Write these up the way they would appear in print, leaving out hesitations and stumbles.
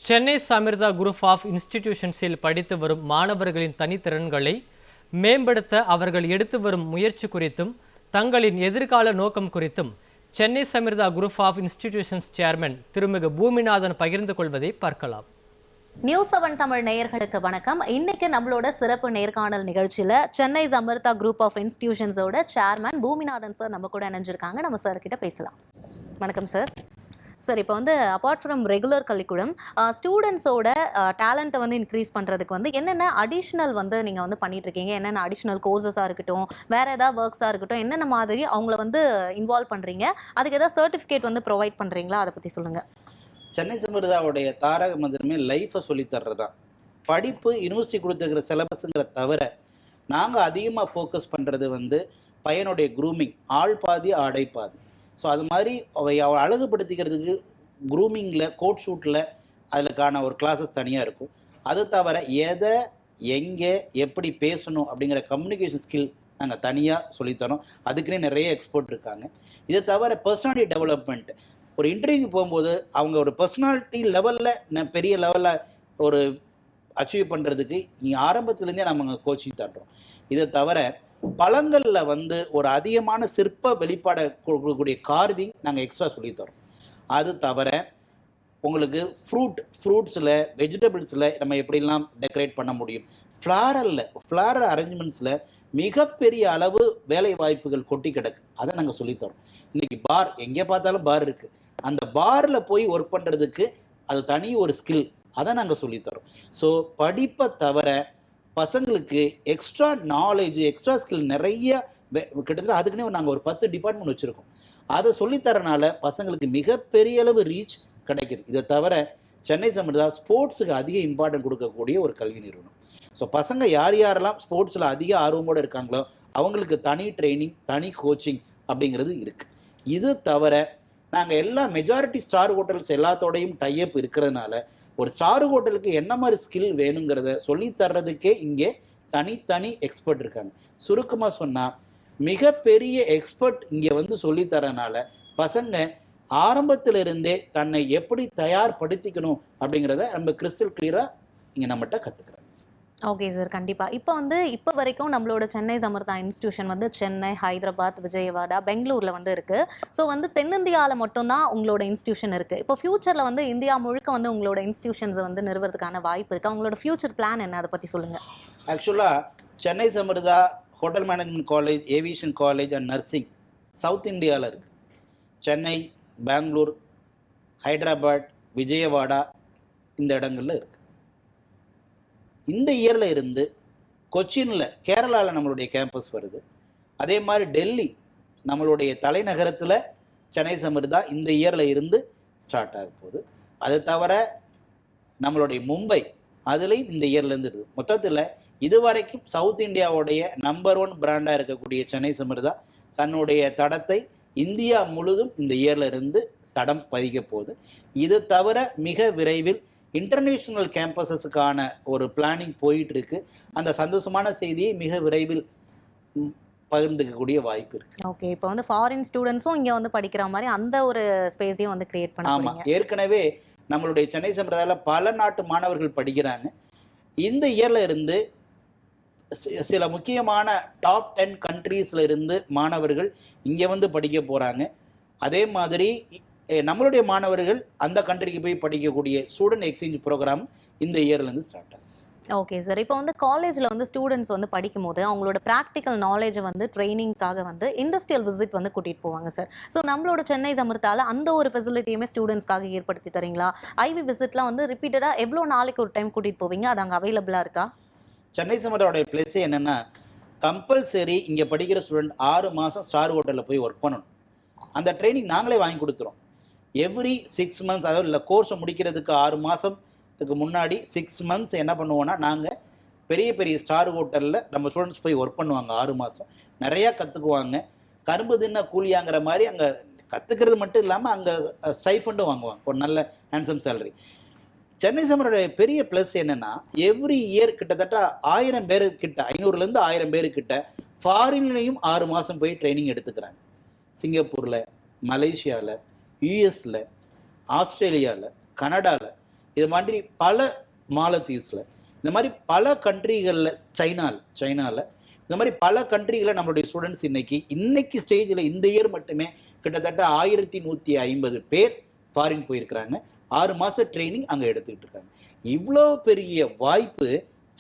Chennai Samirtha group of இன்ஸ்டிடியூஷன்ஸில் படித்து வரும் மாணவர்களின் தனித்திறன்களை மேம்படுத்த அவர்கள் எடுத்து வரும் முயற்சி குறித்தும் தங்களின் எதிர்கால நோக்கம் குறித்தும் Chennai Samirtha group of institutions chairman திருமிகு பூமிநாதன் பகிர்ந்து கொள்வதை பார்க்கலாம். நியூஸ் 7 தமிழ் நேயர்களுக்கு வணக்கம். இன்னைக்கு நம்மளோட சிறப்பு நேர்காணல் நிகழ்ச்சியில சென்னை சமிர்தா குரூப் ஆஃப் இன்ஸ்டிடியூஷன்ஸோட சேர்மன் பூமிநாதன் சார் நம்ம கூட இணைஞ்சிருக்காங்க. நம்ம சார் கிட்ட பேசலாம். வணக்கம் சார். சார், இப்போ அப்பார்ட் ஃப்ரம் ரெகுலர் கல்விக்கூடம் ஸ்டூடெண்ட்ஸோட டேலண்ட்டை இன்க்ரீஸ் பண்ணுறதுக்கு என்னென்ன அடிஷ்னல் நீங்கள் பண்ணிட்டு இருக்கீங்க? என்னென்ன அடிஷ்னல் கோர்சஸாக இருக்கட்டும், வேறு ஏதாவது ஒர்க்ஸாக இருக்கட்டும், என்னென்ன மாதிரி அவங்கள இன்வால்வ் பண்ணுறீங்க? அதுக்கு ஏதாவது சர்டிஃபிகேட் ப்ரொவைட் பண்ணுறீங்களா? அதை பற்றி சொல்லுங்கள். சென்னை சமிர்தாவுடைய தாரக மந்திரமே லைஃப்பை சொல்லித்தர்றது தான். படிப்பு யூனிவர்சிட்டி கொடுத்துருக்கிற சிலபஸுங்கிற தவிர நாங்கள் அதிகமாக ஃபோக்கஸ் பண்ணுறது பையனுடைய க்ரூமிங், ஆள் பாதி ஆடை பாதி. ஸோ அது மாதிரி அவளை அழகுபடுத்திக்கிறதுக்கு க்ரூமிங்கில், கோட் ஷூட்டில் அதுக்கான ஒரு கிளாஸஸ் தனியாக இருக்கும். அது தவிர எதை எங்கே எப்படி பேசணும் அப்படிங்கிற கம்யூனிகேஷன் ஸ்கில் நாங்கள் தனியாக சொல்லித்தரோம். அதுக்குன்னே நிறைய எக்ஸ்பர்ட் இருக்காங்க. இதை தவிர பர்சனாலிட்டி டெவலப்மெண்ட், ஒரு இன்டர்வியூக்கு போகும்போது அவங்க ஒரு பர்சனாலிட்டி லெவலில் பெரிய லெவலில் ஒரு அச்சீவ் பண்ணுறதுக்கு இங்கே ஆரம்பத்துலேருந்தே நம்ம கோச்சிங் தர்றோம். இதை தவிர பழங்களில் ஒரு அதிகமான சிற்ப வெளிப்பாடை கொடுக்கக்கூடிய கார்விங் நாங்கள் எக்ஸ்ட்ரா சொல்லித்தரோம். அது தவிர உங்களுக்கு ஃப்ரூட்ஸில், வெஜிடபிள்ஸில் நம்ம எப்படிலாம் டெக்கரேட் பண்ண முடியும், ஃப்ளாரல் அரேஞ்ச்மெண்ட்ஸில் மிகப்பெரிய அளவு வேலை வாய்ப்புகள் கொட்டி கிடக்கு. அதை நாங்கள் சொல்லித்தரோம். இன்றைக்கி பார், எங்கே பார்த்தாலும் பார் இருக்குது. அந்த பாரில் போய் ஒர்க் பண்ணுறதுக்கு அது தனி ஒரு ஸ்கில், அதை நாங்கள் சொல்லித்தரோம். ஸோ படிப்பை தவிர பசங்களுக்கு எக்ஸ்ட்ரா நாலேஜ், எக்ஸ்ட்ரா ஸ்கில் நிறைய கிட்டத்தட்ட அதுக்குன்னே நாங்கள் ஒரு 10 டிபார்ட்மெண்ட் வச்சுருக்கோம். அதை சொல்லித்தரனால பசங்களுக்கு மிகப்பெரிய அளவு ரீச் கிடைக்கிது. இதை தவிர சென்னை சமிர்தா ஸ்போர்ட்ஸுக்கு அதிக இம்பார்ட்டன்ட் கொடுக்கக்கூடிய ஒரு கல்வி நிறுவனம். ஸோ பசங்க யாரெல்லாம் ஸ்போர்ட்ஸில் அதிக ஆர்வமோடு இருக்காங்களோ அவங்களுக்கு தனி ட்ரைனிங், தனி கோச்சிங் அப்படிங்கிறது இருக்குது. இது தவிர நாங்கள் எல்லா மெஜாரிட்டி ஸ்டார் ஹோட்டல்ஸ் எல்லாத்தோடையும் டைப் இருக்கிறதுனால ஒரு ஸ்டார் ஹோட்டலுக்கு என்ன மாதிரி ஸ்கில் வேணுங்கிறத சொல்லித்தர்றதுக்கே இங்கே தனித்தனி எக்ஸ்பர்ட் இருக்காங்க. சுருக்கமாக சொன்னால் மிகப்பெரிய எக்ஸ்பர்ட் இங்கே சொல்லித்தரனால பசங்க ஆரம்பத்திலிருந்தே தன்னை எப்படி தயார்படுத்திக்கணும் அப்படிங்கிறத நம்ம கிறிஸ்டல் கிளியராக இங்கே நம்மகிட்ட கற்றுக்குறாங்க. ஓகே சார், கண்டிப்பாக. இப்போ வரைக்கும் நம்மளோட சென்னை சமிர்தா இன்ஸ்டியூஷன் சென்னை, ஹைதராபாத், விஜயவாடா, பெங்களூரில் இருக்குது. ஸோ தென்னிந்தியாவில் மட்டும்தான் உங்களோட இன்ஸ்டியூஷன் இருக்குது. இப்போ ஃப்யூச்சரில் இந்தியா முழுக்க உங்களோட இன்ஸ்டியூஷன்ஸை நிறுவறதுக்கான வாய்ப்பு இருக்குது. உங்களோட ஃப்யூச்சர் பிளான் என்ன, அதை பற்றி சொல்லுங்கள். ஆக்சுவலாக Chennai Samirtha hotel management college, aviation college and nursing south இந்தியாவில் இருக்குது. சென்னை, பெங்களூர், ஹைதராபாத், விஜயவாடா இந்த இடங்களில் இருக்குது. இந்த இயரில் இருந்து கொச்சினில், கேரளாவில் நம்மளுடைய கேம்பஸ் வருது. அதே மாதிரி டெல்லி நம்மளுடைய தலைநகரத்தில் சென்னை சமிர்தா இந்த இயரில் இருந்து ஸ்டார்ட் ஆக போகுது. அதை தவிர நம்மளுடைய மும்பை, அதுலேயும் இந்த இயர்லேருந்து இருக்குது. மொத்தத்தில் இதுவரைக்கும் சவுத் இந்தியாவுடைய நம்பர் 1 பிராண்டாக இருக்கக்கூடிய சென்னை சமிர்தா தன்னுடைய தடத்தை இந்தியா முழுதும் இந்த இயரில் இருந்து தடம் பதிக்க போகுது. இது தவிர மிக விரைவில் இன்டர்நேஷ்னல் கேம்பஸஸுக்கான ஒரு பிளானிங் போயிட்டுருக்கு. அந்த சந்தோஷமான செய்தியை மிக விரைவில் பகிர்ந்துக்கக்கூடிய வாய்ப்பு இருக்குது. ஓகே, இப்போ ஃபாரின் ஸ்டூடெண்ட்ஸும் இங்கே படிக்கிற மாதிரி அந்த ஒரு ஸ்பேஸையும் கிரியேட் பண்ண. ஆமாம், ஏற்கனவே நம்மளுடைய சென்னை சம்பிரதாயில் பல நாட்டு மாணவர்கள் படிக்கிறாங்க. இந்த இயரில் இருந்து சில முக்கியமான டாப் 10 கண்ட்ரீஸில் இருந்து மாணவர்கள் இங்கே படிக்க போகிறாங்க. அதே மாதிரி நம்மளுடைய மாணவர்கள் அந்த கண்ட்ரிக்கு போய் படிக்கக்கூடிய ஸ்டூடெண்ட் எக்ஸ்சேஞ்ச் ப்ரோக்ராம் இந்த இயர்லேருந்து ஸ்டார்ட் ஆகும். ஓகே சார், இப்போ காலேஜில் ஸ்டூடெண்ட்ஸ் படிக்கும் போது அவங்களோட ப்ராக்டிக்கல் நாலேஜை ட்ரைனிங்காக இண்டஸ்ட்ரியல் விசிட் கூட்டிகிட்டு போவாங்க சார். ஸோ நம்மளோட சென்னை சமிர்தால அந்த ஒரு ஃபெசிலிட்டியுமே ஸ்டூடெண்ட்ஸ்க்காக ஏற்படுத்தி தரீங்களா? ஐவி விசிட்லாம் ரிப்பீட்டடாக எவ்வளோ நாளைக்கு ஒரு டைம் கூட்டிகிட்டு போவீங்க? அது அங்கே அவைலபிளாக இருக்கா? சென்னை சமிர்தாவுடைய பிளேஸே என்னென்னா, கம்பல்சரி இங்கே படிக்கிற ஸ்டூடெண்ட் 6 மாதம் ஸ்டார் ஹோட்டலில் போய் ஒர்க் பண்ணணும். அந்த ட்ரைனிங் நாங்களே வாங்கி கொடுத்துறோம். எவ்ரி 6 மந்த்ஸ், அதாவது இல்லை கோர்ஸை முடிக்கிறதுக்கு 6 மாதத்துக்கு முன்னாடி 6 மந்த்ஸ் என்ன பண்ணுவோன்னா, நாங்கள் பெரிய பெரிய ஸ்டார் ஹோட்டலில் நம்ம ஸ்டூடெண்ட்ஸ் போய் ஒர்க் பண்ணுவாங்க. 6 மாதம் நிறையா கற்றுக்குவாங்க. கரும்பு தின்ன கூலியாங்கிற மாதிரி அங்கே கற்றுக்கிறது மட்டும் இல்லாமல் அங்கே ஸ்டைஃபண்டும் வாங்குவாங்க, ஒரு நல்ல ஹேண்ட்ஸம் சேலரி. சென்னை சமிர்தாவுடைய பெரிய ப்ளஸ் என்னென்னா, எவ்ரி இயர் கிட்டத்தட்ட 1000 பேருக்கிட்ட, 500லேருந்து 1000 பேருக்கிட்ட ஃபாரின்லேயும் 6 மாதம் போய் ட்ரைனிங் எடுத்துக்கிறாங்க. சிங்கப்பூரில், மலேசியாவில், யூஎஸில், ஆஸ்திரேலியாவில், கனடாவில் இது மாதிரி பல மாலத்தீவ்ஸில், இந்த மாதிரி பல கண்ட்ரிகளில், சைனாவில் இந்த மாதிரி பல கண்ட்ரிகளில் நம்மளுடைய ஸ்டூடெண்ட்ஸ் இன்னைக்கு ஸ்டேஜில் இந்த இயர் மட்டுமே கிட்டத்தட்ட 1150 பேர் ஃபாரின் போயிருக்கிறாங்க. 6 மாத ட்ரைனிங் அங்கே எடுத்துக்கிட்டு இருக்காங்க. இவ்வளோ பெரிய வாய்ப்பு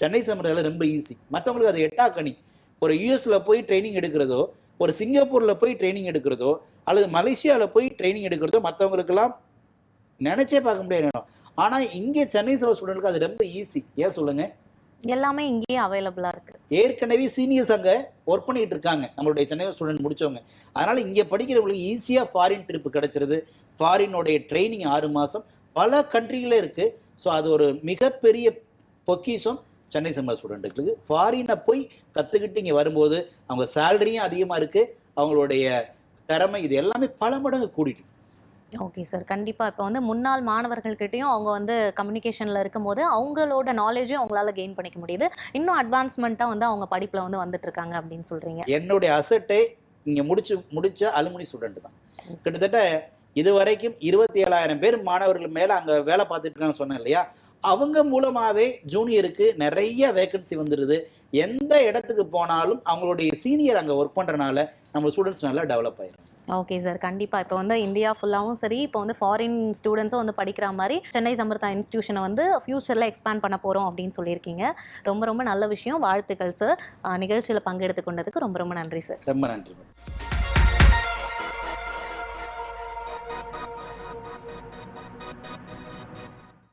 சென்னை சமரத்தில் ரொம்ப ஈஸி. மற்றவங்களுக்கு அது எட்டாக்கணி. ஒரு யூஎஸில் போய் ட்ரைனிங் எடுக்கிறதோ, ஒரு சிங்கப்பூரில் போய் ட்ரைனிங் எடுக்கிறதோ, அல்லது மலேசியாவில் போய் ட்ரைனிங் எடுக்கிறதோ மற்றவங்களுக்கெல்லாம் நினச்சே பார்க்க முடியாது இடம். ஆனால் இங்கே சென்னை சமர் ஸ்டூடெண்ட்டுக்கு அது ரொம்ப ஈஸி. ஏன் சொல்லுங்கள்? எல்லாமே இங்கேயே அவைலபிளாக இருக்குது. ஏற்கனவே சீனியர்ஸ் அங்கே ஒர்க் பண்ணிகிட்டு இருக்காங்க, நம்மளுடைய சென்னை ஸ்டூடெண்ட் முடித்தவங்க. அதனால் இங்கே படிக்கிறவங்களுக்கு ஈஸியாக ஃபாரின் ட்ரிப்பு கிடச்சிருது. ஃபாரினுடைய ட்ரைனிங் 6 மாதம் பல கண்ட்ரிகளே இருக்குது. ஸோ அது ஒரு மிகப்பெரிய பொக்கிஷம் சென்னை சம்மர் ஸ்டூடெண்ட்டுகளுக்கு. ஃபாரினை போய் கற்றுக்கிட்டு இங்கே வரும்போது அவங்க சேலரியும் அதிகமாக இருக்குது, அவங்களுடைய திறமை இது எல்லாமே பல மடங்கு கூடிட்டு. ஓகே சார், கண்டிப்பாக. இப்போ வந்து முன்னாள் மாணவர்கள்கிட்டையும் அவங்க வந்து கம்யூனிகேஷனில் இருக்கும்போது அவங்களோட நாலேஜையும் அவங்களால கெயின் பண்ணிக்க முடியுது. இன்னும் அட்வான்ஸ்மெண்ட்டாக வந்து அவங்க படிப்பில் வந்து வந்துட்டு இருக்காங்க அப்படின்னு சொல்கிறீங்க. என்னுடைய அசட்டே இங்கே முடிச்ச அலுமினி ஸ்டூடெண்ட் தான். கிட்டத்தட்ட இது வரைக்கும் 27,000 பேர் மாணவர்கள் மேலே அங்கே வேலை பார்த்துட்டு இருக்காங்க சொன்னேன் இல்லையா? அவங்க மூலமாகவே ஜூனியருக்கு நிறைய வேக்கன்சி வந்துடுது. எந்த இடத்துக்கு போனாலும் அவங்களுடைய சீனியர் அங்கே ஒர்க் பண்ணுறனால நம்ம ஸ்டூடெண்ட்ஸ் நல்லா டெவலப் ஆயிடும். ஓகே சார், கண்டிப்பாக. இப்போ வந்து இந்தியா ஃபுல்லாகவும் சரி, இப்போ வந்து ஃபாரின் ஸ்டூடெண்ட்ஸும் வந்து படிக்கிற மாதிரி சென்னை சமர்த்தா இன்ஸ்டியூஷனை வந்து ஃப்யூச்சரில் எக்ஸ்பேண்ட் பண்ண போகிறோம் அப்படின்னு சொல்லியிருக்கீங்க. ரொம்ப ரொம்ப நல்ல விஷயம். வாழ்த்துக்கள் சார். நிகழ்ச்சியில் பங்கெடுத்து கொண்டதுக்கு ரொம்ப ரொம்ப நன்றி சார். ரொம்ப நன்றி.